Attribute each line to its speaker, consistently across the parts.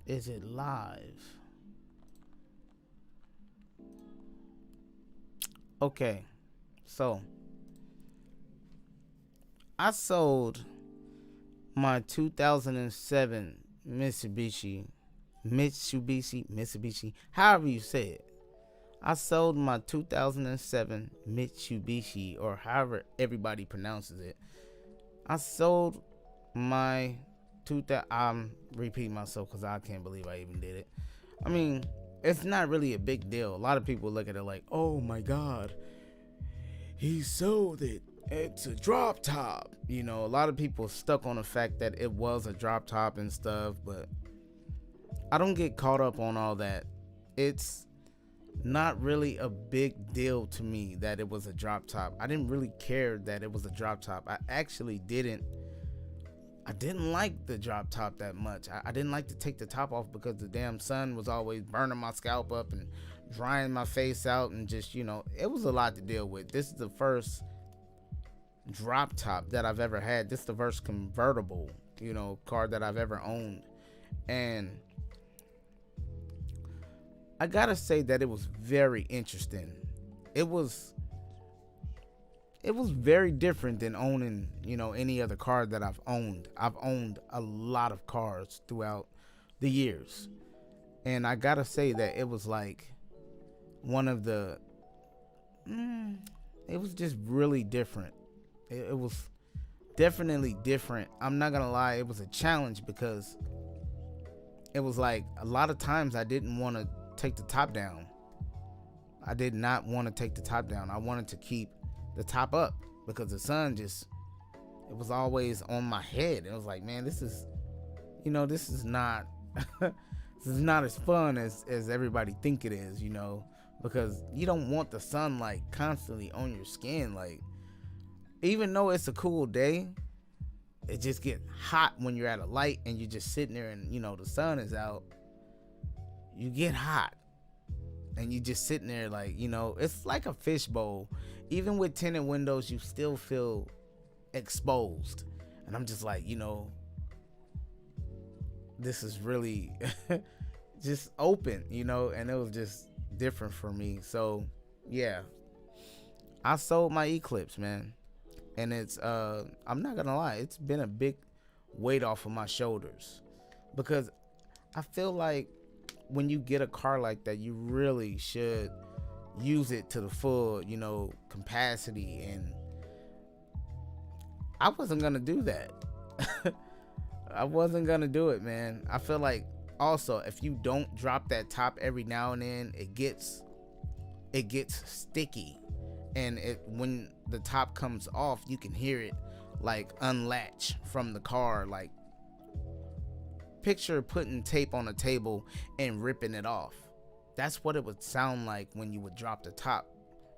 Speaker 1: Is it live? Okay, so I sold my 2007 Mitsubishi, however you say it. I sold my 2007 Mitsubishi, or however everybody pronounces it. I sold my I'm repeating myself because I can't believe I even did it. I mean, it's not really a big deal. A lot of people look at it like, oh my God, he sold it. It's a drop top. You know, a lot of people stuck on the fact that it was a drop top and stuff, but I don't get caught up on all that. It's not really a big deal to me that it was a drop top. I didn't really care that it was a drop top. I didn't like the drop top that much. I didn't like to take the top off because the damn sun was always burning my scalp up and drying my face out, and just, it was a lot to deal with. This is the first drop top that I've ever had. This is the first convertible, car that I've ever owned. And I gotta say that it was very interesting. It was very different than owning, any other car that I've owned. I've owned a lot of cars throughout the years. And I gotta say that it was like one of the, it was just really different. It was definitely different. I'm not gonna lie, it was a challenge because it was like a lot of times I didn't want to take the top down. I did not want to take the top down. I wanted to keep the top up because the sun it was always on my head. It was like, man, this is not this is not as fun as everybody think it is, because you don't want the sunlight constantly on your skin. Like, even though it's a cool day, it just gets hot when you're at a light and you're just sitting there and the sun is out. You get hot and you just sitting there like, it's like a fishbowl. Even with tinted windows, you still feel exposed. And I'm just like, this is really just open, and it was just different for me. So yeah, I sold my Eclipse, man. And it's I'm not gonna lie, it's been a big weight off of my shoulders, because I feel like when you get a car like that, you really should use it to the full, capacity. And I wasn't gonna do that. I wasn't gonna do it, man. I feel like also, if you don't drop that top every now and then, it gets sticky, and when the top comes off, you can hear it like unlatch from the car. Like, picture putting tape on a table and ripping it off. That's what it would sound like when you would drop the top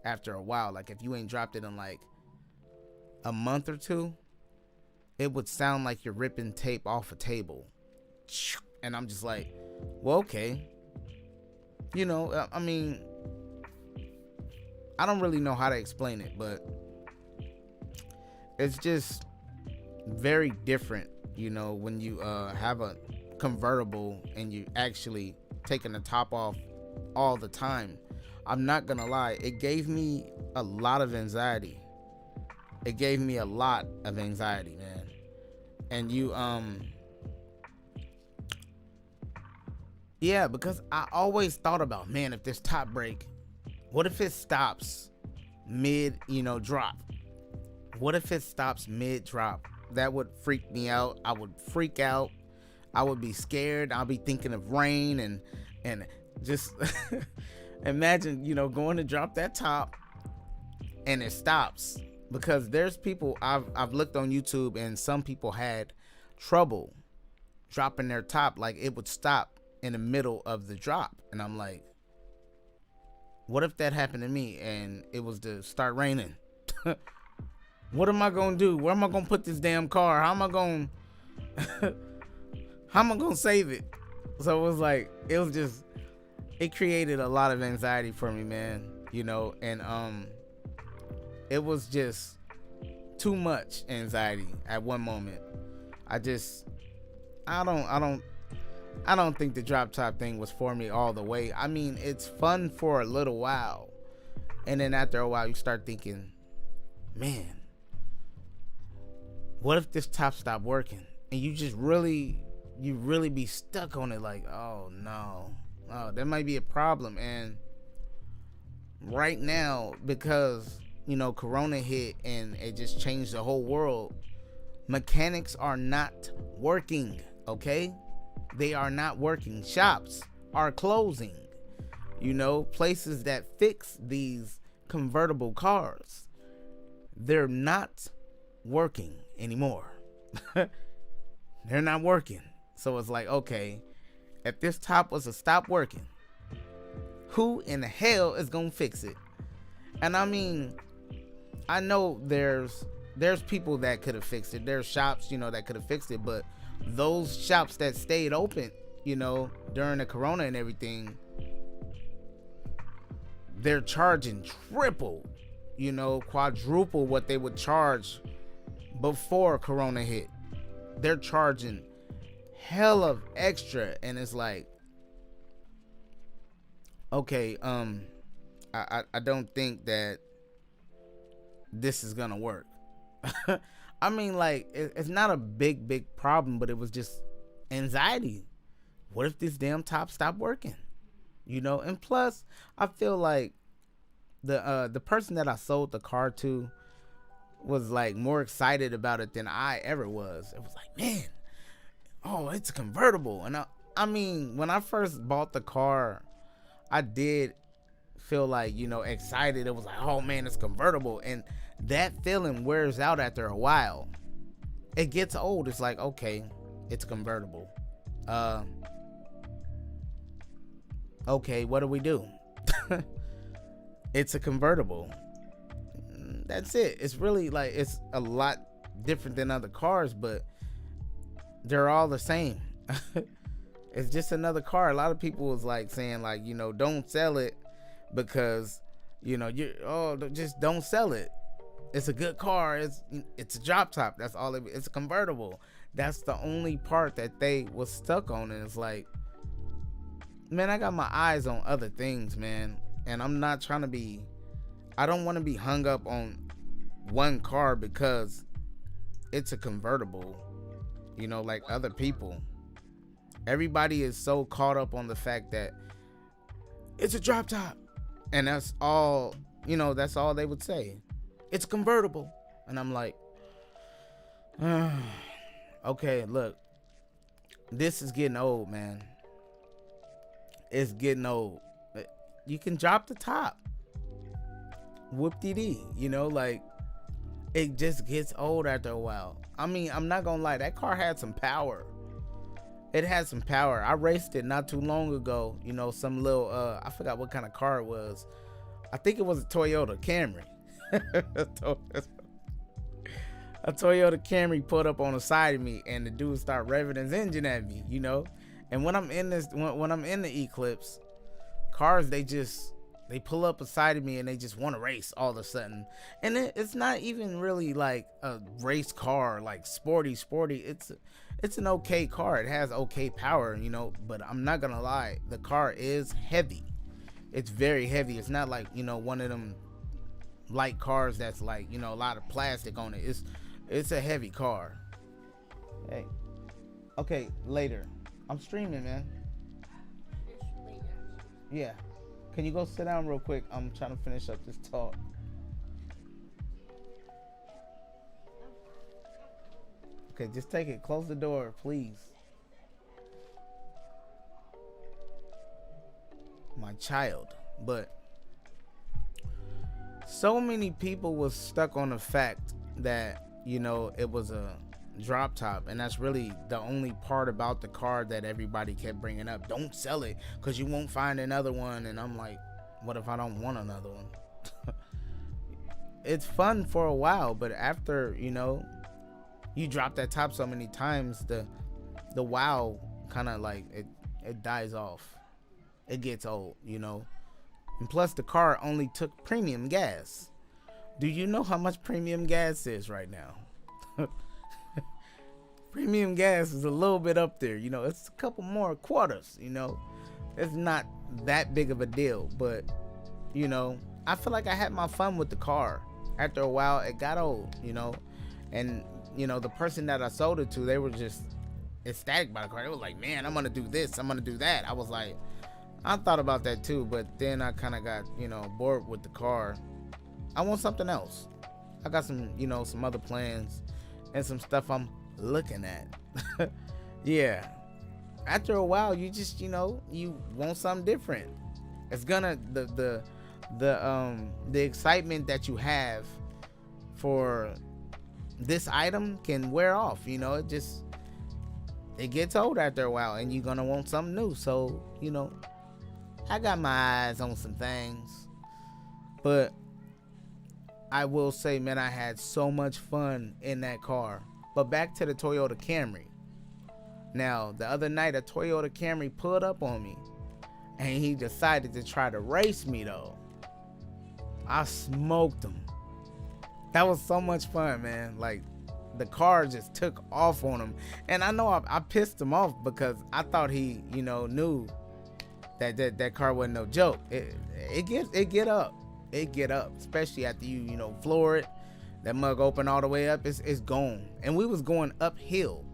Speaker 1: after a while. Like, if you ain't dropped it in like a month or two, it would sound like you're ripping tape off a table. And I'm just like, well, okay. I mean, I don't really know how to explain it, but it's just very different, when you have a convertible and you actually taking the top off all the time. I'm not gonna lie, it gave me a lot of anxiety. It gave me a lot of anxiety, man. And yeah, because I always thought about, man, if this top break, what if it stops mid, drop? What if it stops mid drop? That would freak me out. I would freak out. I would be scared. I'll be thinking of rain and just imagine, going to drop that top and it stops. Because there's people I've looked on YouTube, and some people had trouble dropping their top. Like, it would stop in the middle of the drop, and I'm like, what if that happened to me and it was to start raining? What am I gonna do? Where am I gonna put this damn car? How am I gonna save it? So it created a lot of anxiety for me, man. And it was just too much anxiety at one moment. I don't I don't think the drop top thing was for me all the way. I mean, it's fun for a little while, and then after a while you start thinking, man, what if this top stopped working? And you really be stuck on it, like, oh no, oh, there might be a problem. And right now, because Corona hit and it just changed the whole world, mechanics are not working. Okay, they are not working. Shops are closing. Places that fix these convertible cars, they're not working anymore. They're not working. So it's like, okay, if this top was to stop working, who in the hell is gonna fix it? And I mean, I know there's people that could have fixed it. There's shops, that could have fixed it, but those shops that stayed open, during the Corona and everything, they're charging triple, quadruple what they would charge before Corona hit. They're charging hell of extra, and it's like, okay, I don't think that this is gonna work. I mean, like, it's not a big problem, but it was just anxiety. What if this damn top stopped working? And plus, I feel like the person that I sold the car to was like more excited about it than I ever was. It was like, man, oh, it's a convertible. And I mean, when I first bought the car, I did feel like, excited. It was like, oh man, it's convertible. And that feeling wears out after a while. It gets old. It's like, okay, it's convertible. Okay, what do we do? It's a convertible. That's it. It's really like, it's a lot different than other cars, but they're all the same. It's just another car. A lot of people was like saying, like, don't sell it because just don't sell it. It's a good car. It's a drop top. That's all it's a convertible. That's the only part that they was stuck on. And it's like, man, I got my eyes on other things, man. And I'm not trying to be, I don't want to be hung up on one car because it's a convertible, like other people. Everybody is so caught up on the fact that it's a drop top. And that's all, that's all they would say. It's convertible. And I'm like, okay, look, this is getting old, man. It's getting old. You can drop the top. Whoop-de-dee, like, it just gets old after a while. I mean, I'm not gonna lie, that car had some power. It had some power. I raced it not too long ago. Some little, I forgot what kind of car it was. I think it was a Toyota Camry. A Toyota Camry pulled up on the side of me, and the dude started revving his engine at me, And when I'm in when I'm in the Eclipse, cars, they pull up beside of me and they just want to race all of a sudden. And it's not even really like a race car, like sporty. It's an okay car. It has okay power, but I'm not gonna lie, the car is heavy. It's very heavy. It's not like, one of them light cars that's like, a lot of plastic on it. It's a heavy car. Hey, okay, later. I'm streaming, man. Yeah. Can you go sit down real quick? I'm trying to finish up this talk. Okay, just take it. Close the door, please. My child. But so many people was stuck on the fact that, it was a drop top, and that's really the only part about the car that everybody kept bringing up. Don't sell it because you won't find another one. And I'm like, what if I don't want another one? It's fun for a while, but after you drop that top so many times, the wow kind of like it dies off. It gets old, and plus the car only took premium gas. Do you know how much premium gas is right now? Premium gas is a little bit up there, you know. It's a couple more quarters, you know. It's not that big of a deal, but you know, I feel like I had my fun with the car. After a while, it got old, you know, and you know, the person that I sold it to, they were just ecstatic by the car. They was like, man, I'm gonna do this, I'm gonna do that. I was like, I thought about that too, but then I kind of got, you know, bored with the car. I want something else. I got some, you know, some other plans and some stuff I'm looking at. Yeah. After a while, you just, you know, you want something different. It's gonna the excitement that you have for this item can wear off, you know. It gets old after a while, and you're gonna want something new. So, you know, I got my eyes on some things, but I will say, man, I had so much fun in that car. But back to the Toyota Camry. Now, the other night, a Toyota Camry pulled up on me, and he decided to try to race me, though. I smoked him. That was so much fun, man. Like, the car just took off on him. And I know I pissed him off because I thought he, you know, knew that car wasn't no joke. It get up. It get up, especially after you know, floor it. That mug open all the way up, it's gone. And we was going uphill.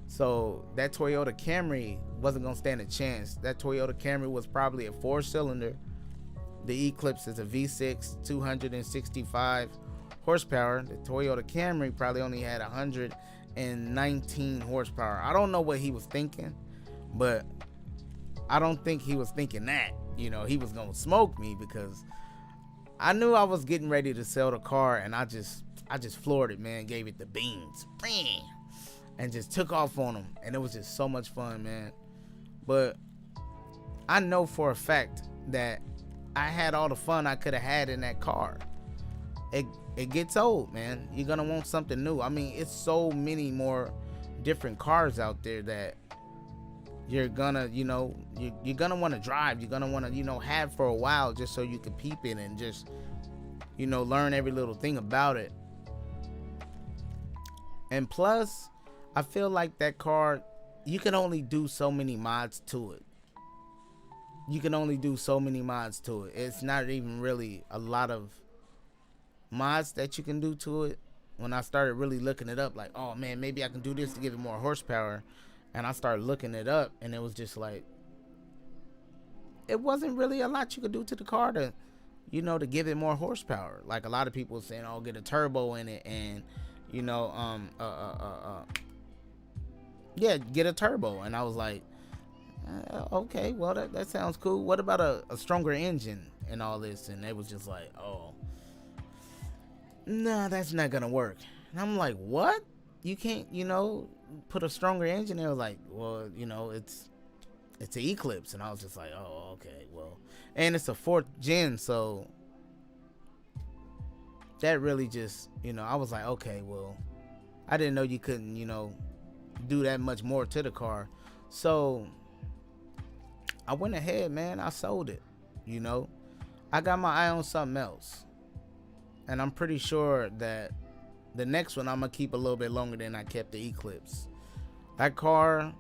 Speaker 1: So that Toyota Camry wasn't gonna stand a chance. That Toyota Camry was probably a 4-cylinder. The Eclipse is a V6, 265 horsepower. The Toyota Camry probably only had 119 horsepower. I don't know what he was thinking, but I don't think he was thinking that, you know, he was gonna smoke me, because I knew I was getting ready to sell the car, and I just floored it, man. Gave it the beans, and just took off on him, and it was just so much fun, man. But I know for a fact that I had all the fun I could have had in that car. It gets old, man. You're gonna want something new. I mean, it's so many more different cars out there that you're gonna, you know, you're gonna want to drive. You're gonna want to, you know, have for a while, just so you can peep it and just, you know, learn every little thing about it. And plus, I feel like that car, you can only do so many mods to it. You can only do so many mods to it. It's not even really a lot of mods that you can do to it. When I started really looking it up, like, oh man, maybe I can do this to give it more horsepower, and I started looking it up, and it was just like, it wasn't really a lot you could do to the car to, you know, to give it more horsepower. Like a lot of people saying, oh, get a turbo in it, and you know, yeah, get a turbo. And I was like, okay, well, that sounds cool. What about a stronger engine and all this? And they was just like, oh, nah, that's not gonna work. And I'm like, what? You can't, you know, put a stronger engine? They was like, well, you know, it's an Eclipse. And I was just like, oh, okay, well, and it's a 4th gen, so that really just, you know, I was like, okay, well, I didn't know you couldn't, you know, do that much more to the car. So I went ahead, man. I sold it, you know. I got my eye on something else, and I'm pretty sure that the next one I'm gonna keep a little bit longer than I kept the Eclipse. That car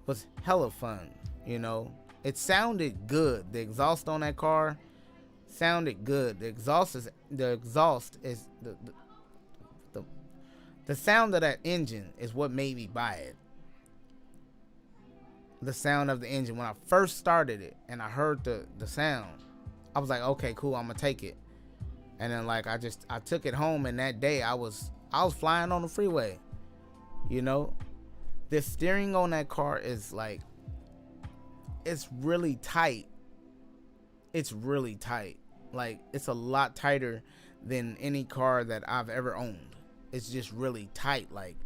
Speaker 1: was hella fun, you know. It sounded good. The exhaust on that car sounded good. The exhaust is the sound of that engine is what made me buy it. The sound of the engine, when I first started it and I heard the sound, I was like, okay, cool, I'm gonna take it. And then like I took it home, and that day I was flying on the freeway. You know, the steering on that car is like, it's really tight. It's really tight. Like, it's a lot tighter than any car that I've ever owned. It's just really tight. Like,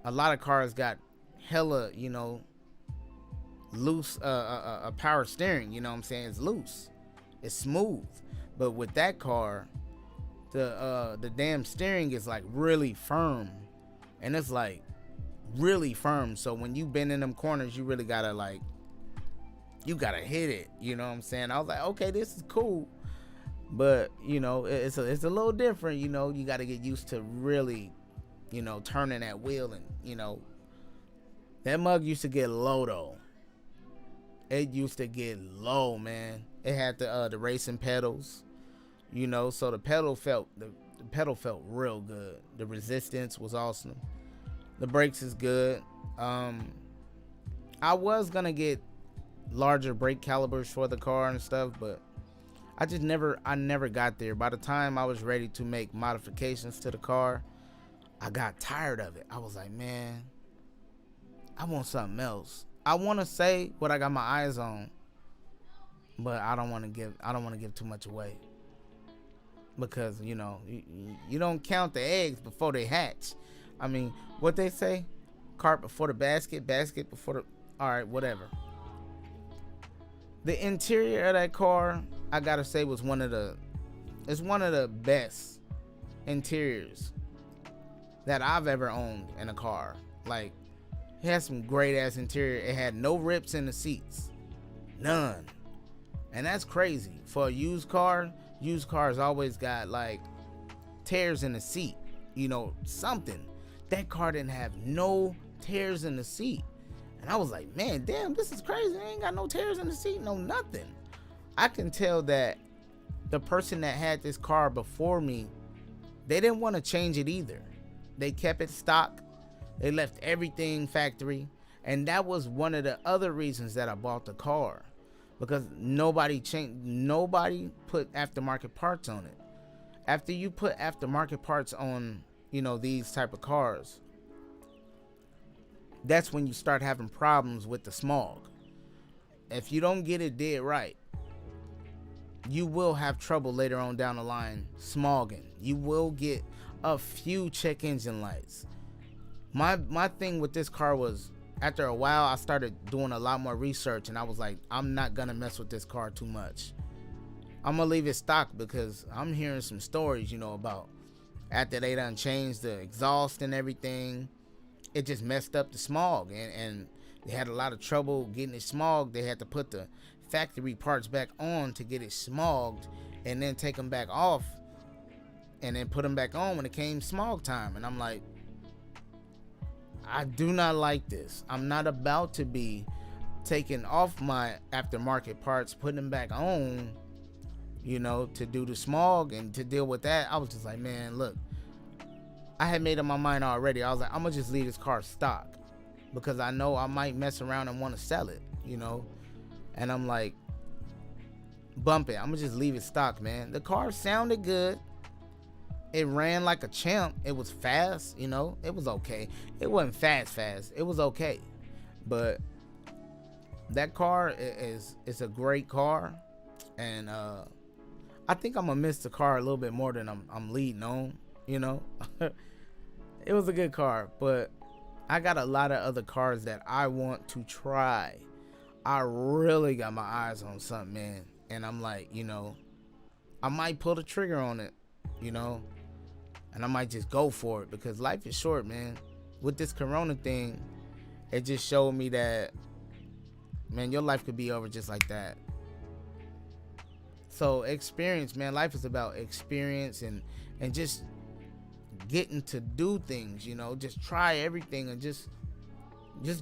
Speaker 1: a lot of cars got hella, you know, loose power steering, you know what I'm saying? It's loose, it's smooth. But with that car, the damn steering is like really firm, and it's like really firm. So when you bend in them corners, you really gotta like, you gotta hit it, you know what I'm saying? I was like, okay, this is cool, but you know, it's a little different. You know, you gotta get used to really turning that wheel, and that mug used to get low though. It used to get low, man. It had the racing pedals, so the pedal felt real good. The resistance was awesome. The brakes is good. I was gonna get larger brake calibers for the car and stuff, but I never got there. By the time I was ready to make modifications to the car, I got tired of it. I was like, man, I want something else. I want to say what I got my eyes on, but I don't want to give too much away, because you don't count the eggs before they hatch. I mean, what they say, cart before the basket before the, all right, whatever. The interior of that car, I gotta say, was one of the best interiors that I've ever owned in a car. Like, it had some great ass interior. It had no rips in the seats, none, and that's crazy for a used car. Used cars always got like tears in the seat, something. That car didn't have no tears in the seat, and I was like, man, damn, this is crazy. They ain't got no tears in the seat, no nothing. I can tell that the person that had this car before me, they didn't want to change it either. They kept it stock. They left everything factory, and that was one of the other reasons that I bought the car, because nobody put aftermarket parts on it. After you put aftermarket parts on, these type of cars, that's when you start having problems with the smog. If you don't get it dead right, you will have trouble later on down the line smogging. You will get a few check engine lights. My thing with this car was, after a while, I started doing a lot more research, and I was like, I'm not gonna mess with this car too much. I'm gonna leave it stock, because I'm hearing some stories, about after they done changed the exhaust and everything, it just messed up the smog, and they had a lot of trouble getting it smogged. They had to put the factory parts back on to get it smogged, and then take them back off, and then put them back on when it came smog time. And I'm like, I do not like this. I'm not about to be taking off my aftermarket parts, putting them back on, to do the smog and to deal with that. I was just like, man, look, I had made up my mind already. I was like, I'm gonna just leave this car stock, because I know I might mess around and want to sell it, and I'm like, bump it. I'm gonna just leave it stock, man. The car sounded good. It ran like a champ. It was fast, it was okay. It wasn't fast. It was okay. But that car is a great car. And I think I'm gonna miss the car a little bit more than I'm leading on, It was a good car, but I got a lot of other cars that I want to try. I really got my eyes on something, man. And I'm like, I might pull the trigger on it, and I might just go for it, because life is short, man. With this corona thing, it just showed me that, man, your life could be over just like that. So experience, man. Life is about experience and just getting to do things, just try everything, and just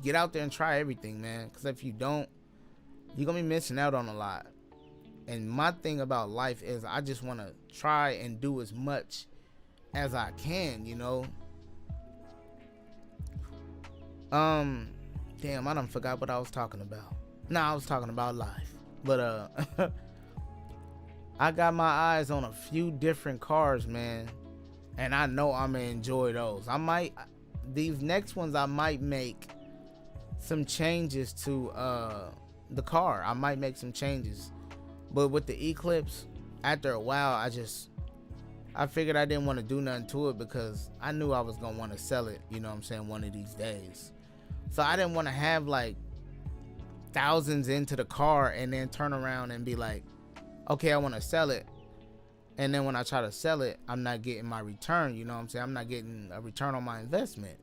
Speaker 1: get out there and try everything, man. Because if you don't, you're gonna be missing out on a lot. And my thing about life is, I just want to try and do as much as I can, Damn, I done forgot what I was talking about. Nah, I was talking about life. But I got my eyes on a few different cars, man, and I know I'm gonna enjoy those. These next ones, I might make some changes to the car. I might make some changes. But with the Eclipse, after a while, I figured I didn't want to do nothing to it, because I knew I was gonna want to sell it, one of these days. So I didn't want to have like thousands into the car and then turn around and be like, okay, I want to sell it, and then when I try to sell it, I'm not getting my return. I'm not getting a return on my investment,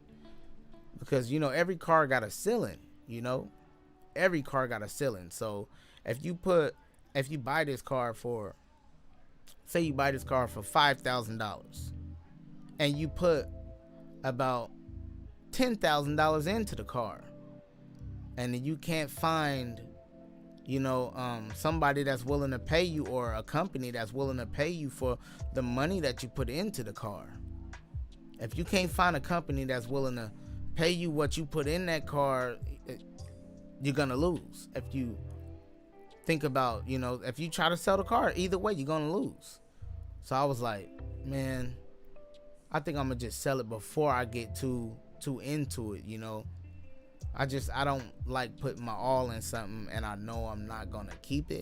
Speaker 1: because every car got a ceiling. Every car got a ceiling. So if you buy this car for, say you buy this car for $5,000, and you put about $10,000 into the car, and you can't find, somebody that's willing to pay you, or a company that's willing to pay you for the money that you put into the car. If you can't find a company that's willing to pay you what you put in that car, you're gonna lose. If you think about, if you try to sell the car, either way you're gonna lose. So I was like, man, I think I'm gonna just sell it before I get too into it. I don't like putting my all in something and I know I'm not gonna keep it.